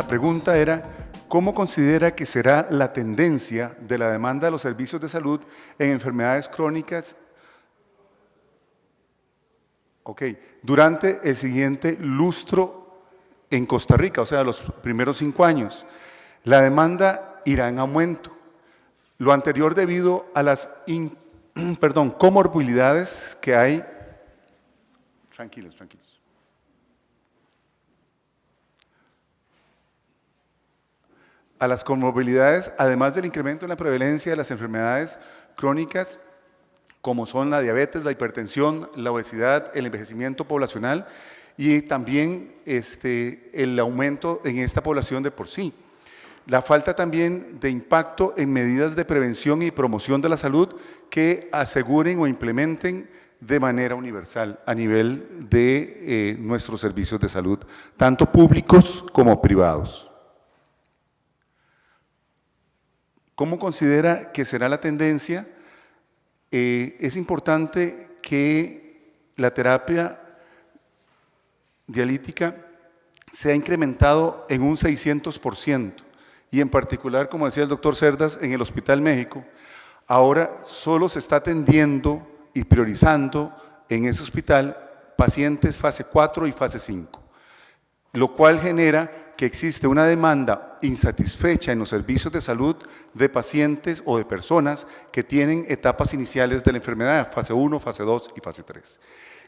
la pregunta era, ¿cómo considera que será la tendencia de la demanda de los servicios de salud en enfermedades crónicas durante el siguiente lustro en Costa Rica, o sea, los primeros 5 años? La demanda irá en aumento. Lo anterior debido a las comorbilidades que hay. Tranquilos. A las comorbilidades, además del incremento en la prevalencia de las enfermedades crónicas, como son la diabetes, la hipertensión, la obesidad, el envejecimiento poblacional y también el aumento en esta población de por sí. La falta también de impacto en medidas de prevención y promoción de la salud que aseguren o implementen de manera universal a nivel de nuestros servicios de salud, tanto públicos como privados. ¿Cómo considera que será la tendencia? Es importante que la terapia dialítica se ha incrementado en un 600%, y en particular, como decía el doctor Cerdas, en el Hospital México, ahora solo se está atendiendo y priorizando en ese hospital pacientes fase 4 y fase 5, lo cual genera que existe una demanda insatisfecha en los servicios de salud de pacientes o de personas que tienen etapas iniciales de la enfermedad, fase 1, fase 2 y fase 3,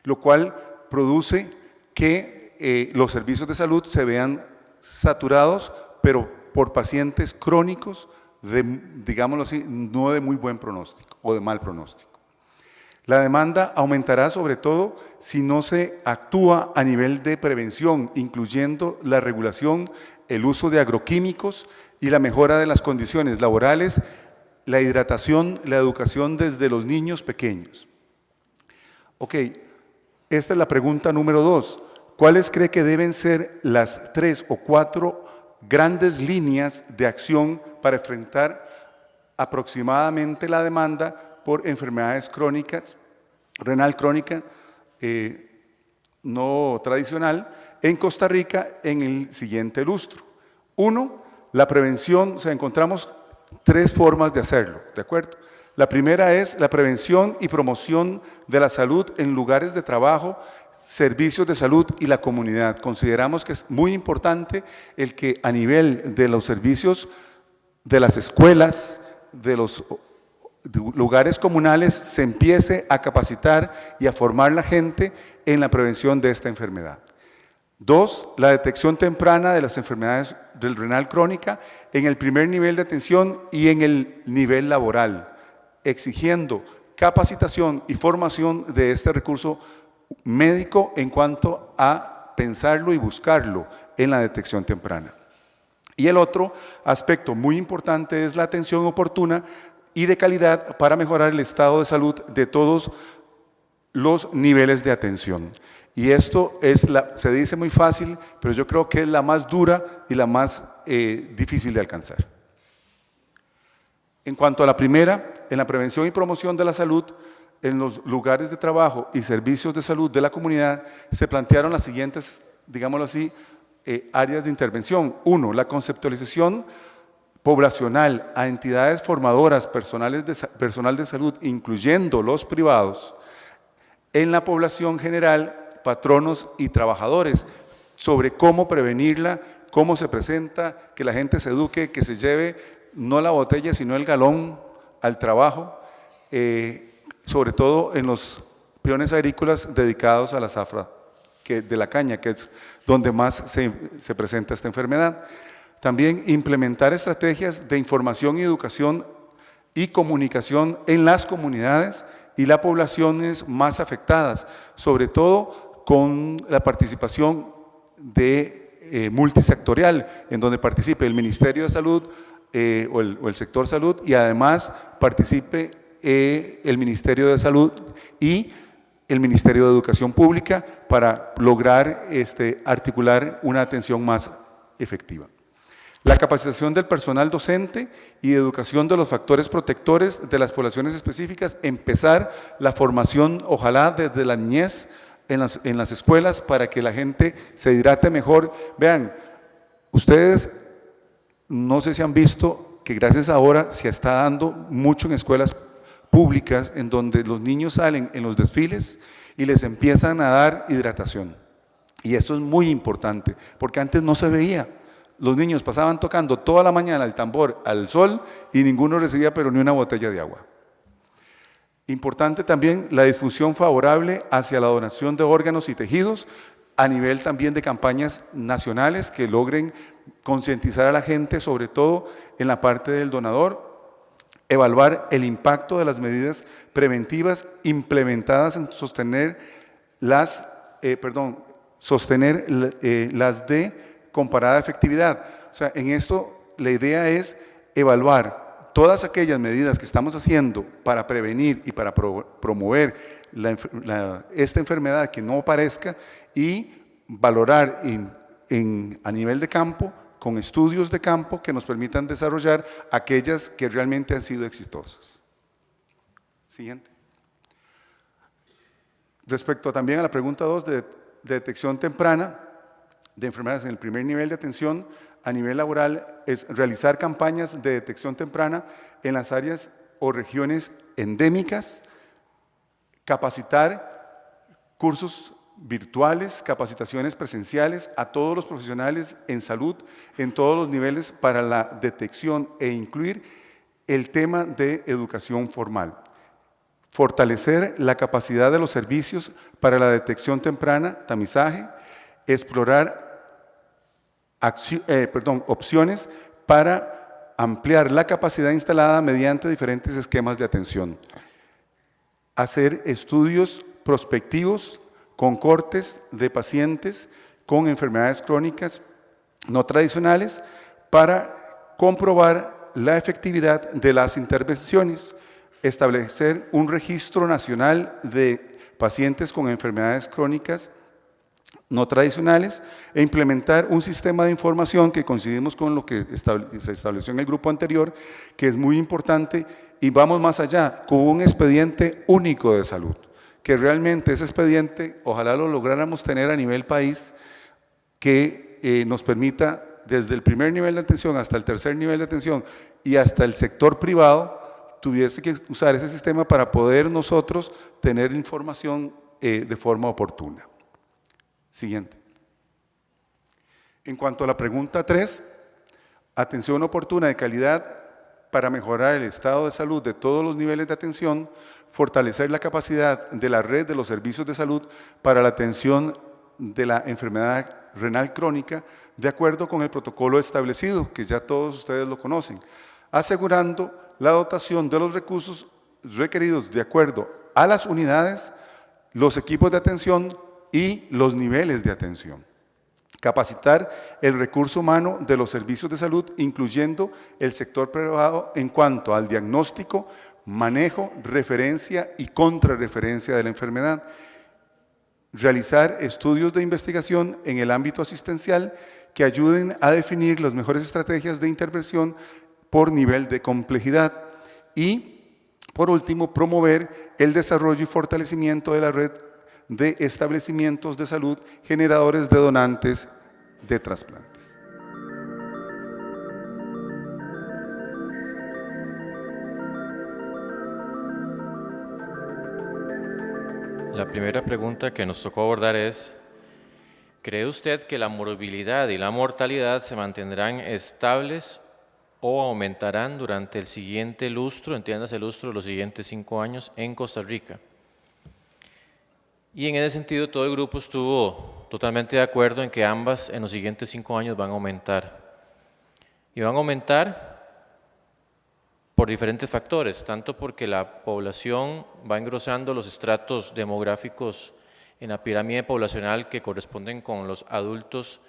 lo cual produce que los servicios de salud se vean saturados, pero por pacientes crónicos, digámoslo así, no de muy buen pronóstico o de mal pronóstico. La demanda aumentará sobre todo si no se actúa a nivel de prevención, incluyendo la regulación, el uso de agroquímicos y la mejora de las condiciones laborales, la hidratación, la educación desde los niños pequeños. Esta es la pregunta número 2. ¿Cuáles cree que deben ser las 3 o 4 grandes líneas de acción para enfrentar aproximadamente la demanda por enfermedades crónicas, renal crónica no tradicional, en Costa Rica en el siguiente lustro? 1, la prevención. Encontramos 3 formas de hacerlo, ¿de acuerdo? La primera es la prevención y promoción de la salud en lugares de trabajo, servicios de salud y la comunidad. Consideramos que es muy importante el que a nivel de los servicios de las escuelas, de los lugares comunales, se empiece a capacitar y a formar la gente en la prevención de esta enfermedad. 2, la detección temprana de las enfermedades del renal crónica en el primer nivel de atención y en el nivel laboral, exigiendo capacitación y formación de este recurso médico en cuanto a pensarlo y buscarlo en la detección temprana. Y el otro aspecto muy importante es la atención oportuna y de calidad para mejorar el estado de salud de todos los niveles de atención. Y esto se dice muy fácil, pero yo creo que es la más dura y la más difícil de alcanzar. En cuanto a la primera, en la prevención y promoción de la salud, en los lugares de trabajo y servicios de salud de la comunidad, se plantearon las siguientes, digámoslo así, áreas de intervención. 1, la conceptualización poblacional a entidades formadoras, personal de salud, incluyendo los privados, en la población general, patronos y trabajadores, sobre cómo prevenirla, cómo se presenta, que la gente se eduque, que se lleve no la botella sino el galón al trabajo, sobre todo en los peones agrícolas dedicados a la zafra de la caña, que es donde más se presenta esta enfermedad. También implementar estrategias de información y educación y comunicación en las comunidades y las poblaciones más afectadas, sobre todo con la participación multisectorial, en donde participe el Ministerio de Salud o el sector salud, y además participe el Ministerio de Salud y el Ministerio de Educación Pública para lograr articular una atención más efectiva. La capacitación del personal docente y educación de los factores protectores de las poblaciones específicas, empezar la formación, ojalá desde la niñez en las escuelas, para que la gente se hidrate mejor. Vean, Ustedes no sé si han visto que gracias ahora se está dando mucho en escuelas públicas en donde los niños salen en los desfiles y les empiezan a dar hidratación. Y esto es muy importante, porque antes no se veía. Los niños pasaban tocando toda la mañana el tambor al sol y ninguno recibía pero ni una botella de agua. Importante también la difusión favorable hacia la donación de órganos y tejidos a nivel también de campañas nacionales que logren concientizar a la gente, sobre todo en la parte del donador, evaluar el impacto de las medidas preventivas implementadas en sostener las de comparada efectividad. O sea, en esto la idea es evaluar todas aquellas medidas que estamos haciendo para prevenir y para promover esta enfermedad que no aparezca y valorar a nivel de campo, con estudios de campo que nos permitan desarrollar aquellas que realmente han sido exitosas. Siguiente. Respecto también a la pregunta 2 de detección temprana de enfermedades en el primer nivel de atención, a nivel laboral es realizar campañas de detección temprana en las áreas o regiones endémicas, capacitar cursos virtuales, capacitaciones presenciales a todos los profesionales en salud en todos los niveles para la detección e incluir el tema de educación formal. Fortalecer la capacidad de los servicios para la detección temprana, tamizaje, explorar opciones para ampliar la capacidad instalada mediante diferentes esquemas de atención. Hacer estudios prospectivos con cortes de pacientes con enfermedades crónicas no tradicionales para comprobar la efectividad de las intervenciones. Establecer un registro nacional de pacientes con enfermedades crónicas no tradicionales e implementar un sistema de información que coincidimos con lo que se estableció en el grupo anterior, que es muy importante y vamos más allá, con un expediente único de salud, que realmente ese expediente ojalá lo lográramos tener a nivel país, que nos permita desde el primer nivel de atención hasta el tercer nivel de atención y hasta el sector privado, tuviese que usar ese sistema para poder nosotros tener información de forma oportuna. Siguiente. En cuanto a la pregunta 3, atención oportuna de calidad para mejorar el estado de salud de todos los niveles de atención, fortalecer la capacidad de la red de los servicios de salud para la atención de la enfermedad renal crónica, de acuerdo con el protocolo establecido, que ya todos ustedes lo conocen, asegurando la dotación de los recursos requeridos de acuerdo a las unidades, los equipos de atención y los niveles de atención. Capacitar el recurso humano de los servicios de salud, incluyendo el sector privado en cuanto al diagnóstico, manejo, referencia y contrarreferencia de la enfermedad. Realizar estudios de investigación en el ámbito asistencial que ayuden a definir las mejores estrategias de intervención por nivel de complejidad. Y, por último, promover el desarrollo y fortalecimiento de la red de establecimientos de salud generadores de donantes de trasplantes. La primera pregunta que nos tocó abordar es: ¿cree usted que la morbilidad y la mortalidad se mantendrán estables o aumentarán durante el siguiente lustro, entiéndase el lustro de los siguientes 5 años en Costa Rica? Y en ese sentido todo el grupo estuvo totalmente de acuerdo en que ambas en los siguientes 5 años van a aumentar. Y van a aumentar por diferentes factores, tanto porque la población va engrosando los estratos demográficos en la pirámide poblacional que corresponden con los adultos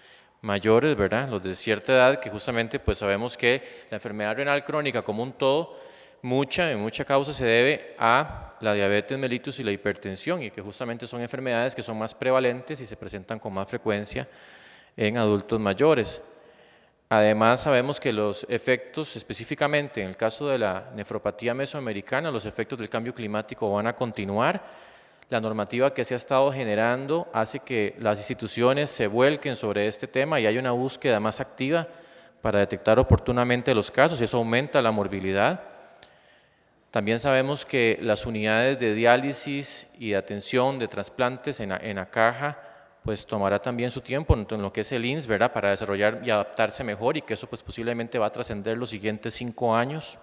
mayores, ¿verdad? Los de cierta edad, que justamente pues sabemos que la enfermedad renal crónica como un todo, en mucha causa se debe a la diabetes mellitus y la hipertensión, y que justamente son enfermedades que son más prevalentes y se presentan con más frecuencia en adultos mayores. Además sabemos que los efectos, específicamente en el caso de la nefropatía mesoamericana, los efectos del cambio climático van a continuar. La normativa que se ha estado generando hace que las instituciones se vuelquen sobre este tema y hay una búsqueda más activa para detectar oportunamente los casos y eso aumenta la morbilidad. También sabemos que las unidades de diálisis y de atención de trasplantes en la caja pues tomará también su tiempo en lo que es el INSS, ¿verdad?, para desarrollar y adaptarse mejor y que eso pues posiblemente va a trascender los siguientes 5 años.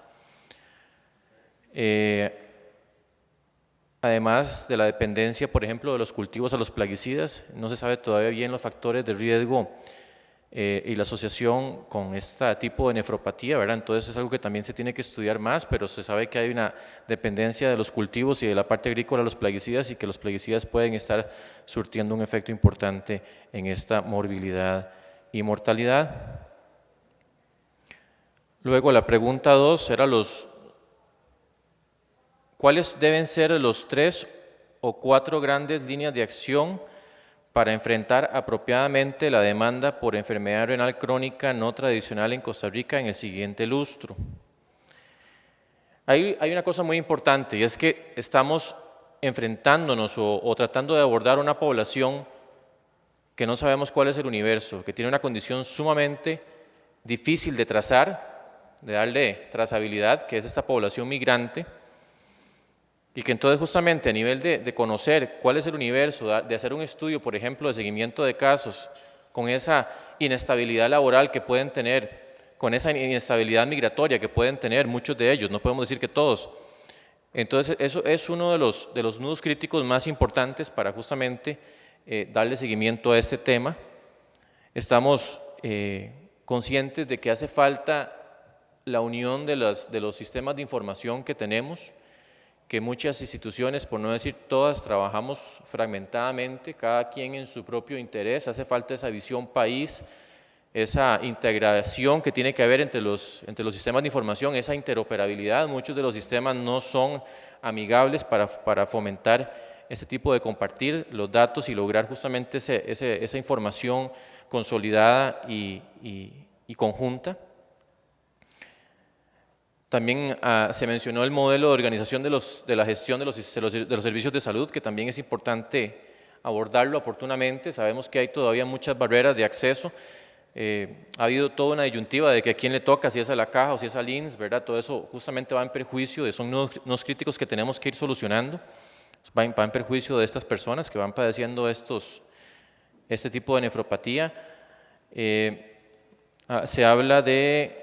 Además de la dependencia, por ejemplo, de los cultivos a los plaguicidas, no se sabe todavía bien los factores de riesgo y la asociación con este tipo de nefropatía, ¿verdad? Entonces es algo que también se tiene que estudiar más, pero se sabe que hay una dependencia de los cultivos y de la parte agrícola a los plaguicidas y que los plaguicidas pueden estar surtiendo un efecto importante en esta morbilidad y mortalidad. Luego la pregunta 2 era ¿cuáles deben ser los 3 o 4 grandes líneas de acción para enfrentar apropiadamente la demanda por enfermedad renal crónica no tradicional en Costa Rica en el siguiente lustro? Hay una cosa muy importante y es que estamos enfrentándonos o tratando de abordar una población que no sabemos cuál es el universo, que tiene una condición sumamente difícil de trazar, de darle trazabilidad, que es esta población migrante, y que entonces justamente a nivel de conocer cuál es el universo, de hacer un estudio, por ejemplo, de seguimiento de casos, con esa inestabilidad laboral que pueden tener, con esa inestabilidad migratoria que pueden tener muchos de ellos, no podemos decir que todos. Entonces eso es uno de los nudos críticos más importantes para justamente darle seguimiento a este tema. Estamos conscientes de que hace falta la unión de los sistemas de información que tenemos, que muchas instituciones, por no decir todas, trabajamos fragmentadamente, cada quien en su propio interés, hace falta esa visión país, esa integración que tiene que haber entre los sistemas de información, esa interoperabilidad. Muchos de los sistemas no son amigables para fomentar ese tipo de compartir los datos y lograr justamente esa información consolidada y conjunta. También se mencionó el modelo de organización de la gestión de los servicios de salud, que también es importante abordarlo oportunamente. Sabemos que hay todavía muchas barreras de acceso. Ha habido toda una disyuntiva de que a quién le toca, si es a la caja o si es al INSS, ¿verdad? Todo eso justamente va en perjuicio, son nudos críticos que tenemos que ir solucionando, va en perjuicio de estas personas que van padeciendo este tipo de nefropatía. Se habla de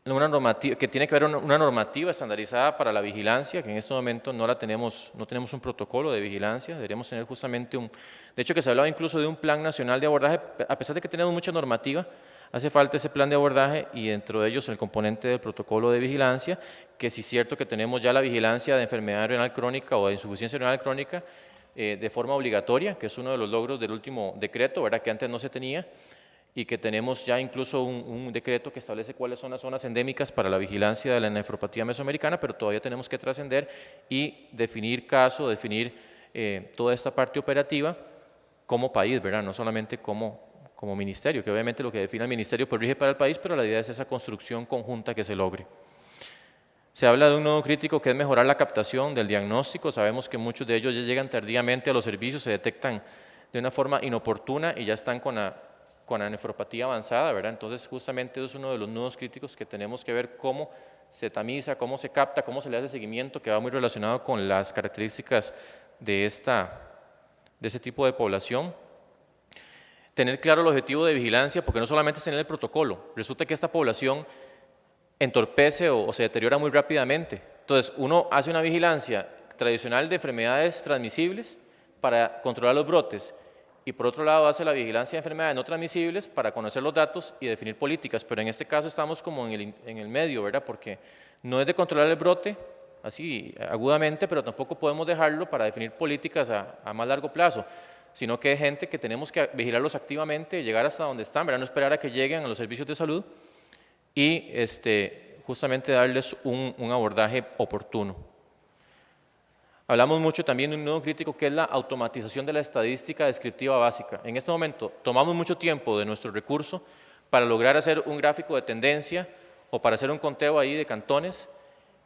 una normativa, que tiene que haber una normativa estandarizada para la vigilancia, que en este momento no tenemos un protocolo de vigilancia, deberíamos tener justamente de hecho que se hablaba incluso de un plan nacional de abordaje, a pesar de que tenemos mucha normativa, hace falta ese plan de abordaje y dentro de ellos el componente del protocolo de vigilancia, que sí es cierto que tenemos ya la vigilancia de enfermedad renal crónica o de insuficiencia renal crónica de forma obligatoria, que es uno de los logros del último decreto, ¿verdad?, que antes no se tenía, y que tenemos ya incluso un decreto que establece cuáles son las zonas endémicas para la vigilancia de la nefropatía mesoamericana, pero todavía tenemos que trascender y definir caso, definir toda esta parte operativa como país, ¿verdad?, no solamente como ministerio, que obviamente lo que define el ministerio pues rige para el país, pero la idea es esa construcción conjunta que se logre. Se habla de un nodo crítico que es mejorar la captación del diagnóstico. Sabemos que muchos de ellos ya llegan tardíamente a los servicios, se detectan de una forma inoportuna y ya están con la nefropatía avanzada, ¿verdad? Entonces justamente eso es uno de los nudos críticos que tenemos que ver cómo se tamiza, cómo se capta, cómo se le hace seguimiento, que va muy relacionado con las características de ese tipo de población. Tener claro el objetivo de vigilancia, porque no solamente es tener el protocolo, resulta que esta población entorpece o se deteriora muy rápidamente. Entonces uno hace una vigilancia tradicional de enfermedades transmisibles para controlar los brotes, y por otro lado hace la vigilancia de enfermedades no transmisibles para conocer los datos y definir políticas, pero en este caso estamos como en el medio, ¿verdad?, porque no es de controlar el brote así agudamente, pero tampoco podemos dejarlo para definir políticas a más largo plazo, sino que hay gente que tenemos que vigilarlos activamente, llegar hasta donde están, ¿verdad?, no esperar a que lleguen a los servicios de salud y justamente darles un abordaje oportuno. Hablamos mucho también de un nudo crítico que es la automatización de la estadística descriptiva básica. En este momento tomamos mucho tiempo de nuestro recurso para lograr hacer un gráfico de tendencia o para hacer un conteo ahí de cantones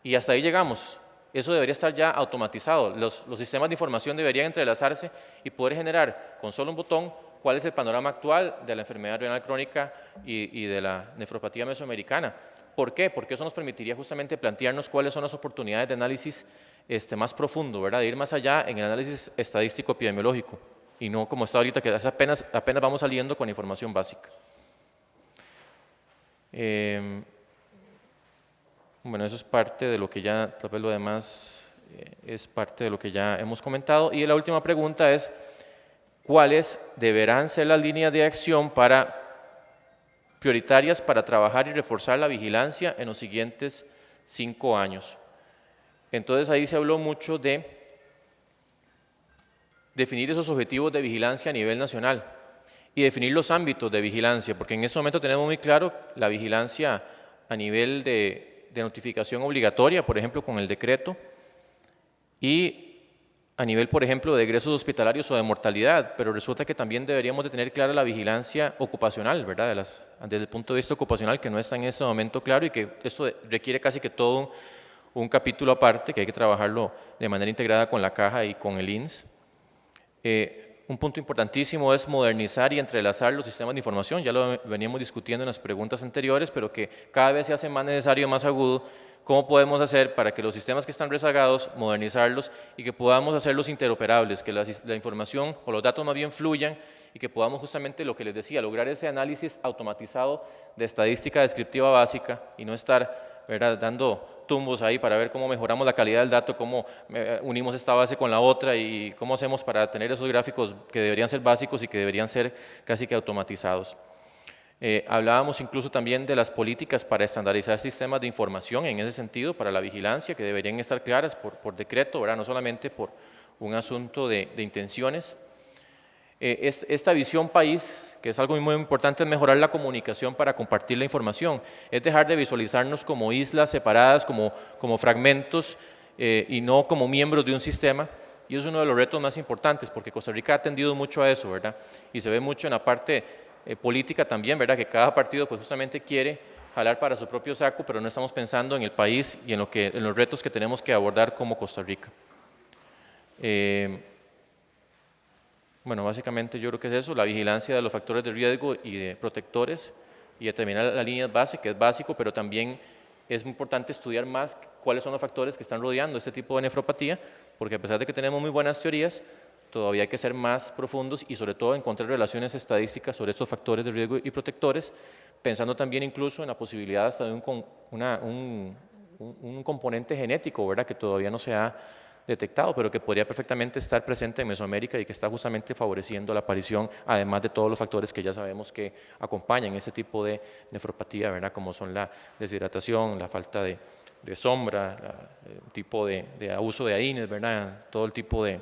y hasta ahí llegamos. eso debería estar ya automatizado. Los sistemas de información deberían entrelazarse y poder generar con solo un botón cuál es el panorama actual de la enfermedad renal crónica y de la nefropatía mesoamericana. ¿Por qué? Porque eso nos permitiría justamente plantearnos cuáles son las oportunidades de análisis más profundo, ¿verdad? De ir más allá en el análisis estadístico epidemiológico y no como está ahorita, que apenas vamos saliendo con información básica. Bueno, eso es parte de lo que ya, tal vez lo demás es parte de lo que ya hemos comentado. Y la última pregunta es, ¿cuáles deberán ser las líneas de acción prioritarias para trabajar y reforzar la vigilancia en los siguientes 5 años? Entonces ahí se habló mucho de definir esos objetivos de vigilancia a nivel nacional y definir los ámbitos de vigilancia, porque en este momento tenemos muy claro la vigilancia a nivel de notificación obligatoria, por ejemplo, con el decreto, y a nivel, por ejemplo, de egresos hospitalarios o de mortalidad, pero resulta que también deberíamos de tener clara la vigilancia ocupacional, ¿verdad? Desde el punto de vista ocupacional, que no está en este momento claro y que esto requiere casi que todo un capítulo aparte, que hay que trabajarlo de manera integrada con la Caja y con el INS. Un punto importantísimo es modernizar y entrelazar los sistemas de información, ya lo veníamos discutiendo en las preguntas anteriores, pero que cada vez se hace más necesario, más agudo, cómo podemos hacer para que los sistemas que están rezagados, modernizarlos y que podamos hacerlos interoperables, que la información o los datos más bien fluyan y que podamos justamente lo que les decía, lograr ese análisis automatizado de estadística descriptiva básica y no estar, ¿verdad?, dando tumbos ahí para ver cómo mejoramos la calidad del dato, cómo unimos esta base con la otra y cómo hacemos para tener esos gráficos que deberían ser básicos y que deberían ser casi que automatizados. Hablábamos incluso también de las políticas para estandarizar sistemas de información en ese sentido, para la vigilancia, que deberían estar claras por decreto, ¿verdad?, no solamente por un asunto de intenciones. Esta visión país, que es algo muy importante, es mejorar la comunicación para compartir la información, es dejar de visualizarnos como islas separadas, como fragmentos y no como miembros de un sistema, y es uno de los retos más importantes, porque Costa Rica ha tendido mucho a eso, ¿verdad? Y se ve mucho en la parte política también, ¿verdad?, que cada partido pues justamente quiere jalar para su propio saco, pero no estamos pensando en el país y en los retos que tenemos que abordar como Costa Rica. Bueno, básicamente yo creo que es eso, la vigilancia de los factores de riesgo y de protectores y determinar la línea base, que es básico, pero también es muy importante estudiar más cuáles son los factores que están rodeando este tipo de nefropatía, porque a pesar de que tenemos muy buenas teorías, todavía hay que ser más profundos y sobre todo encontrar relaciones estadísticas sobre estos factores de riesgo y protectores, pensando también incluso en la posibilidad hasta de un componente genético, ¿verdad?, que todavía no se ha detectado, pero que podría perfectamente estar presente en Mesoamérica y que está justamente favoreciendo la aparición, además de todos los factores que ya sabemos que acompañan este tipo de nefropatía, ¿verdad?, como son la deshidratación, la falta de sombra, el tipo de abuso de AINES, ¿verdad?, todo el tipo de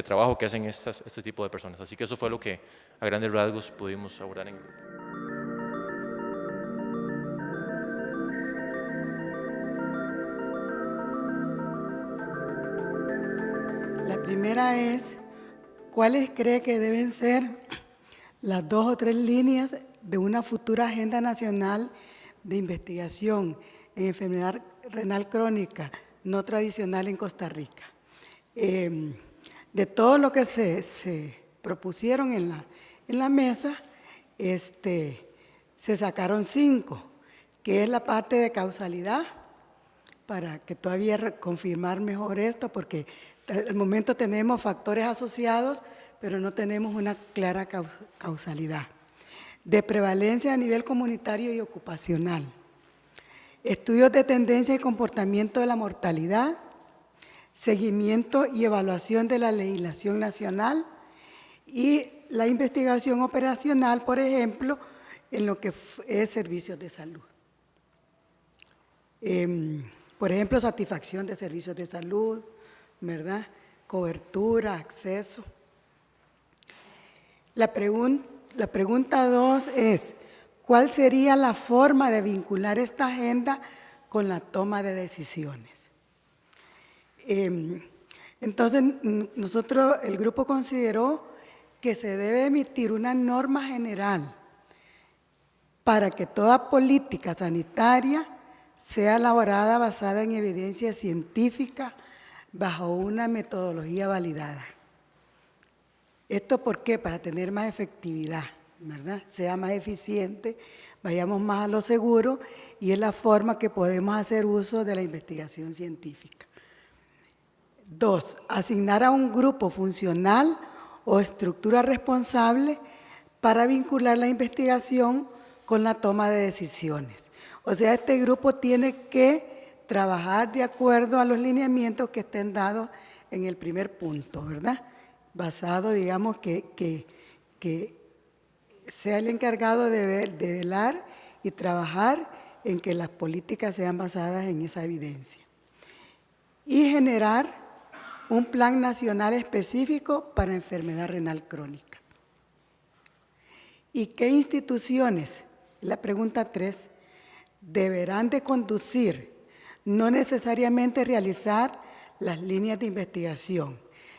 trabajo que hacen este tipo de personas. Así que eso fue lo que a grandes rasgos pudimos abordar en grupo. La primera es, ¿cuáles cree que deben ser las 2 o 3 líneas de una futura agenda nacional de investigación en enfermedad renal crónica no tradicional en Costa Rica? De todo lo que se propusieron en la mesa, se sacaron 5, que es la parte de causalidad, para que todavía confirmar mejor esto, porque al momento tenemos factores asociados, pero no tenemos una clara causalidad. De prevalencia a nivel comunitario y ocupacional. Estudios de tendencia y comportamiento de la mortalidad, seguimiento y evaluación de la legislación nacional y la investigación operacional, por ejemplo, en lo que es servicios de salud. Por ejemplo, satisfacción de servicios de salud, ¿verdad?, cobertura, acceso. La pregunta 2 es, ¿cuál sería la forma de vincular esta agenda con la toma de decisiones? Entonces, nosotros, el grupo consideró que se debe emitir una norma general para que toda política sanitaria sea elaborada basada en evidencia científica, bajo una metodología validada. ¿Esto por qué? Para tener más efectividad, ¿verdad? Sea más eficiente, vayamos más a lo seguro y es la forma que podemos hacer uso de la investigación científica. 2. Asignar a un grupo funcional o estructura responsable para vincular la investigación con la toma de decisiones. O sea, este grupo tiene que trabajar de acuerdo a los lineamientos que estén dados en el primer punto, ¿verdad? Basado, digamos, que sea el encargado de velar y trabajar en que las políticas sean basadas en esa evidencia. Y generar un plan nacional específico para enfermedad renal crónica. ¿Y qué instituciones? La pregunta 3, deberán de conducir, no necesariamente realizar las líneas de investigación.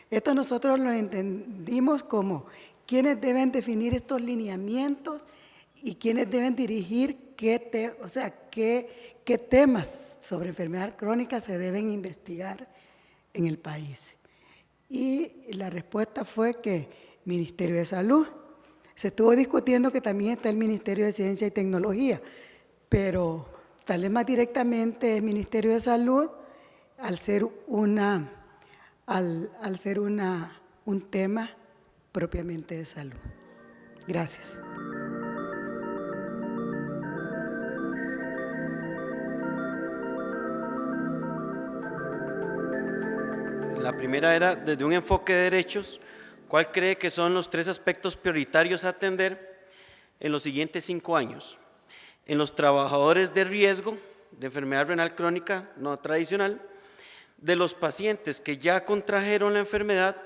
Esto nosotros lo entendimos como quienes deben definir estos lineamientos y quienes deben dirigir qué temas sobre enfermedad crónica se deben investigar en el país. Y la respuesta fue que Ministerio de Salud. Se estuvo discutiendo que también está el Ministerio de Ciencia y Tecnología, pero tal vez más directamente el Ministerio de Salud al ser un tema propiamente de salud. Gracias. La primera era, desde un enfoque de derechos, ¿cuál cree que son los 3 aspectos prioritarios a atender en los siguientes 5 años? En los trabajadores de riesgo de enfermedad renal crónica no tradicional, de los pacientes que ya contrajeron la enfermedad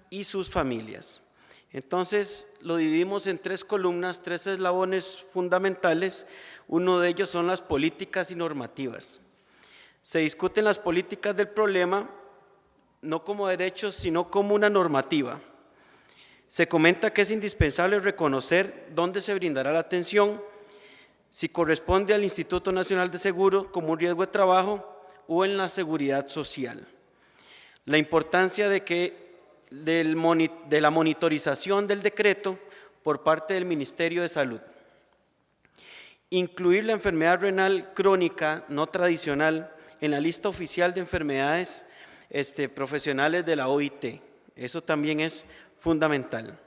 y sus familias. Entonces, lo dividimos en 3 columnas, 3 eslabones fundamentales. Uno de ellos son las políticas y normativas. Se discuten las políticas del problema no como derechos, sino como una normativa. Se comenta que es indispensable reconocer dónde se brindará la atención, si corresponde al Instituto Nacional de Seguro como un riesgo de trabajo o en la seguridad social. La importancia de la monitorización del decreto por parte del Ministerio de Salud. Incluir la enfermedad renal crónica no tradicional en la lista oficial de enfermedades profesionales de la OIT. Eso también es fundamental.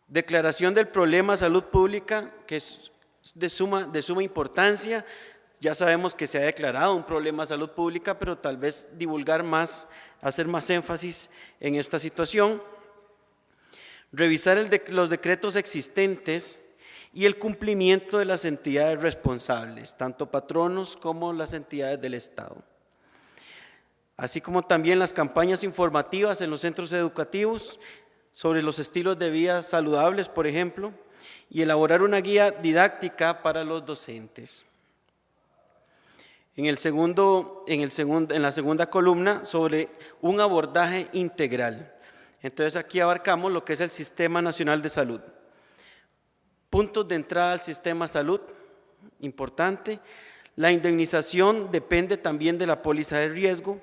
Declaración del problema de salud pública, que es de suma importancia. Ya sabemos que se ha declarado un problema de salud pública, pero tal vez divulgar más, hacer más énfasis en esta situación. Revisar los decretos existentes y el cumplimiento de las entidades responsables, tanto patronos como las entidades del Estado. Así como también las campañas informativas en los centros educativos sobre los estilos de vida saludables, por ejemplo, y elaborar una guía didáctica para los docentes. En la segunda columna, sobre un abordaje integral. Entonces aquí abarcamos lo que es el Sistema Nacional de Salud. Puntos de entrada al sistema de salud, importante. La indemnización depende también de la póliza de riesgo.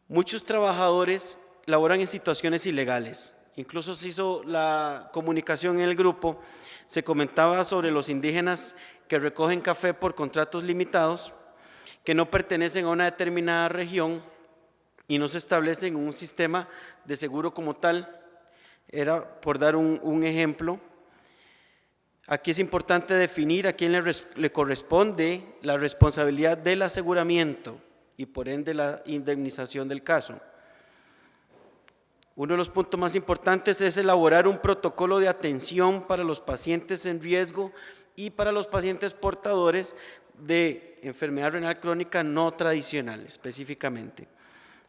Muchos trabajadores laboran en situaciones ilegales. Incluso se hizo la comunicación en el grupo, se comentaba sobre los indígenas que recogen café por contratos limitados, que no pertenecen a una determinada región y no se establecen un sistema de seguro como tal. Era por dar un ejemplo. Aquí es importante definir a quién le corresponde la responsabilidad del aseguramiento y por ende la indemnización del caso. Uno de los puntos más importantes es elaborar un protocolo de atención para los pacientes en riesgo y para los pacientes portadores de enfermedad renal crónica no tradicional específicamente.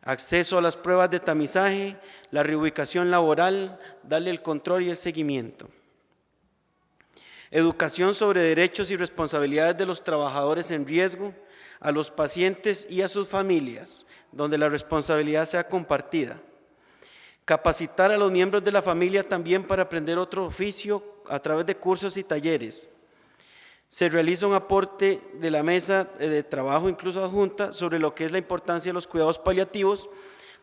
Acceso a las pruebas de tamizaje, la reubicación laboral, darle el control y el seguimiento. Educación sobre derechos y responsabilidades de los trabajadores en riesgo, a los pacientes y a sus familias, donde la responsabilidad sea compartida. Capacitar a los miembros de la familia también para aprender otro oficio a través de cursos y talleres. Se realiza un aporte de la mesa de trabajo, incluso adjunta, sobre lo que es la importancia de los cuidados paliativos,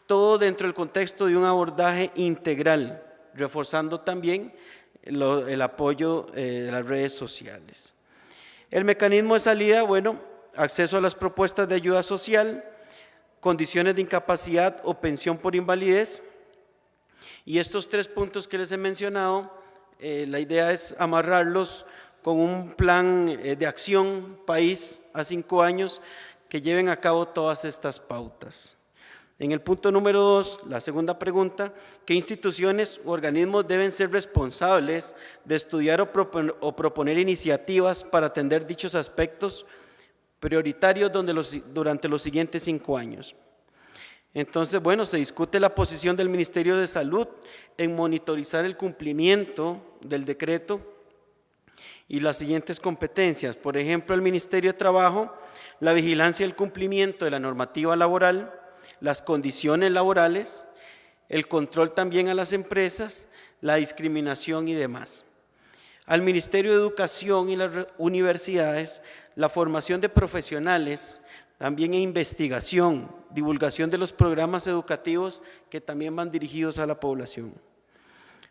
todo dentro del contexto de un abordaje integral, reforzando también el apoyo de las redes sociales. El mecanismo de salida, bueno, acceso a las propuestas de ayuda social, condiciones de incapacidad o pensión por invalidez. Y estos 3 puntos que les he mencionado, la idea es amarrarlos con un plan de acción país a 5 años que lleven a cabo todas estas pautas. En el punto número 2, la segunda pregunta, ¿qué instituciones u organismos deben ser responsables de estudiar o proponer iniciativas para atender dichos aspectos prioritarios durante los siguientes 5 años? Entonces, bueno, se discute la posición del Ministerio de Salud en monitorizar el cumplimiento del decreto y las siguientes competencias. Por ejemplo, el Ministerio de Trabajo, la vigilancia del cumplimiento de la normativa laboral, las condiciones laborales, el control también a las empresas, la discriminación y demás. Al Ministerio de Educación y las universidades, la formación de profesionales, también investigación, divulgación de los programas educativos que también van dirigidos a la población.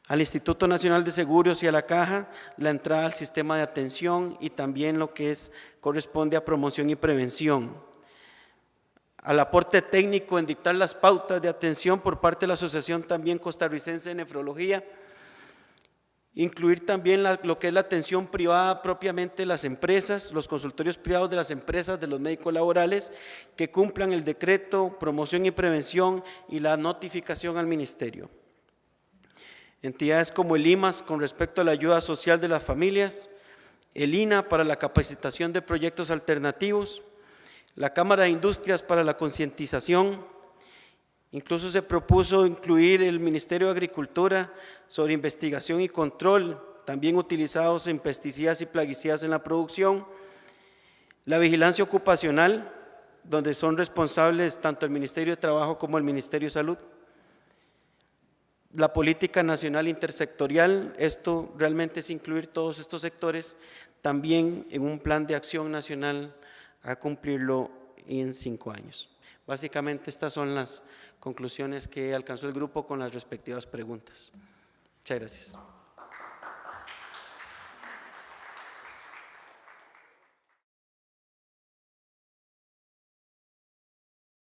Al Instituto Nacional de Seguros y a la Caja, la entrada al sistema de atención y también lo que corresponde a promoción y prevención. Al aporte técnico en dictar las pautas de atención por parte de la Asociación también Costarricense de Nefrología, incluir también lo que es la atención privada propiamente de las empresas, los consultorios privados de las empresas, de los médicos laborales, que cumplan el decreto, promoción y prevención y la notificación al Ministerio. Entidades como el IMAS con respecto a la ayuda social de las familias, el INA para la capacitación de proyectos alternativos, la Cámara de Industrias para la concientización, incluso se propuso incluir el Ministerio de Agricultura sobre investigación y control, también utilizados en pesticidas y plaguicidas en la producción, la vigilancia ocupacional, donde son responsables tanto el Ministerio de Trabajo como el Ministerio de Salud, la política nacional intersectorial, esto realmente es incluir todos estos sectores también en un plan de acción nacional a cumplirlo en 5 años. Básicamente estas son las conclusiones que alcanzó el grupo con las respectivas preguntas. Muchas gracias.